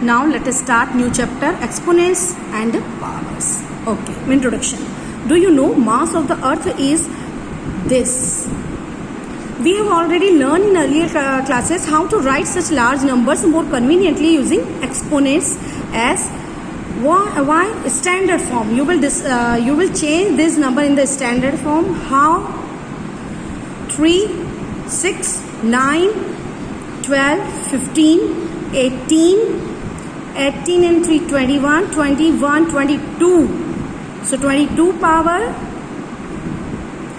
Now let us start new chapter, exponents and powers. Okay, introduction. Do you know mass of the earth is this? We have already learned in earlier classes how to write such large numbers more conveniently using exponents as y standard form. You will change this number in the standard form. How? 3, 6, 9, 12, 15, 18, 18 and 3, 21, 21, 22. So 22 power.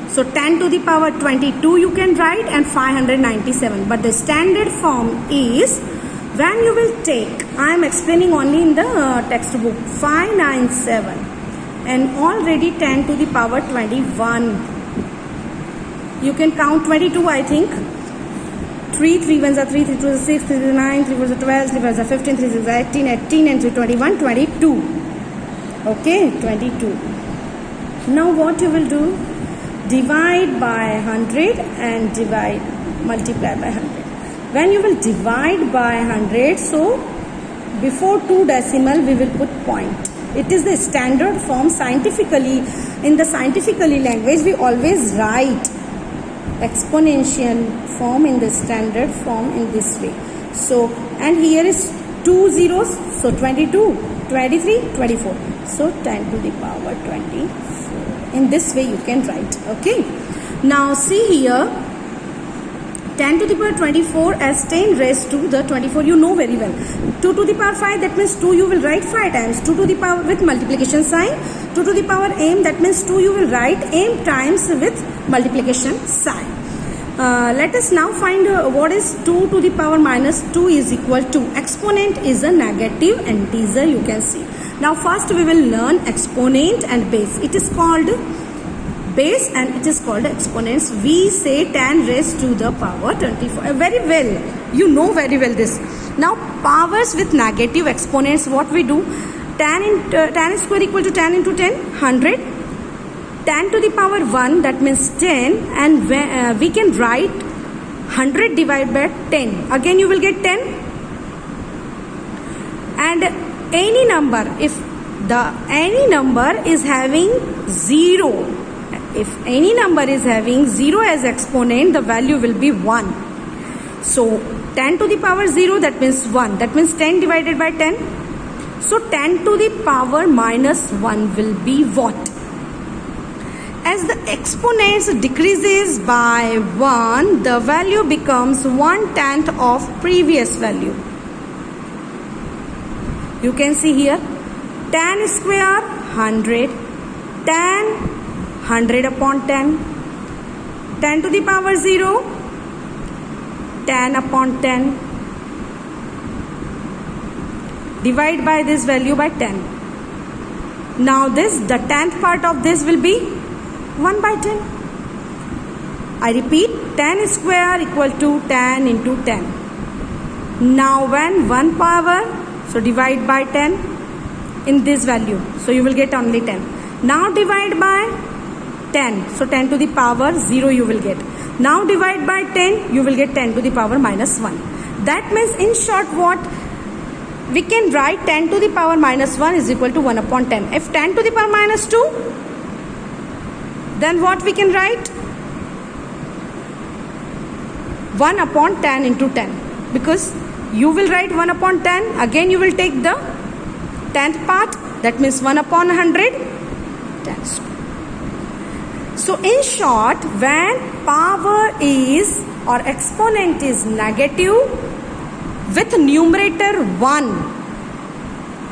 So 10 to the power 22 you can write and 597. But the standard form is when you will take, I am explaining only in the textbook, 597 and already 10 to the power 21. You can count 22 I think. 3, 3 ones are 3, 3 2 is 6, 3 is 9, 3 4 is 12, 3 5 is 15, 3 6 is 18, 18 and 3 21, 22. Okay, 22. Now what you will do? Divide by 100 and multiply by 100. When you will divide by 100, so before 2 decimal we will put point. It is the standard form. Scientifically, in the scientifically language we always write exponential form in the standard form in this way. So, and here is 2 zeros, so 22, 23, 24. So 10 to the power 24. In this way you can write. Okay. Now see here, 10 to the power 24 as 10 raised to the 24, you know very well. 2 to the power 5, that means 2 you will write 5 times. 2 to the power with multiplication sign. 2 to the power m, that means 2 you will write m times with multiplication sign. Let us now find what is 2 to the power minus 2 is equal to. Exponent is a negative integer, you can see. Now first we will learn exponent and base. It is called base and it is called exponents. We say 10 raised to the power 24. Very well, you know very well this. Now powers with negative exponents, what we do? 10 square equal to 10 into 10, 100. 10 to the power 1, that means 10, and we can write 100 divided by 10. Again you will get 10. And any number, if any number is having 0, if any number is having 0 as exponent, the value will be 1. So 10 to the power 0, that means 1. That means 10 divided by 10. So 10 to the power minus 1 will be what? As the exponents decreases by 1, the value becomes 1/10 of previous value. You can see here, 10 square 100, 10, 100 upon 10, 10 to the power 0, 10 upon 10. Divide by this value by 10. Now this, the 10th part of this will be 1 by 10. I repeat, 10 square equal to 10 into 10. Now when 1 power, so divide by 10 in this value. So you will get only 10. Now divide by 10. So 10 to the power 0 you will get. Now divide by 10, you will get 10 to the power minus 1. That means in short what? We can write 10 to the power minus 1 is equal to 1 upon 10. If 10 to the power minus 2, then what we can write? 1 upon 10 into 10. Because you will write 1 upon 10. Again you will take the 10th part. That means 1 upon 100. 10 square. So in short, when power is or exponent is negative with numerator 1,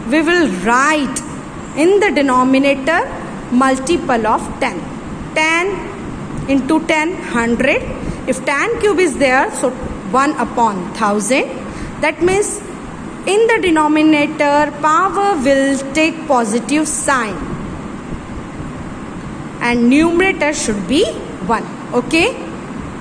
we will write in the denominator multiple of 10. 10 into 10, 100. If 10 cube is there, so 1 upon 1000. That means in the denominator, power will take positive sign. And numerator should be 1. Okay.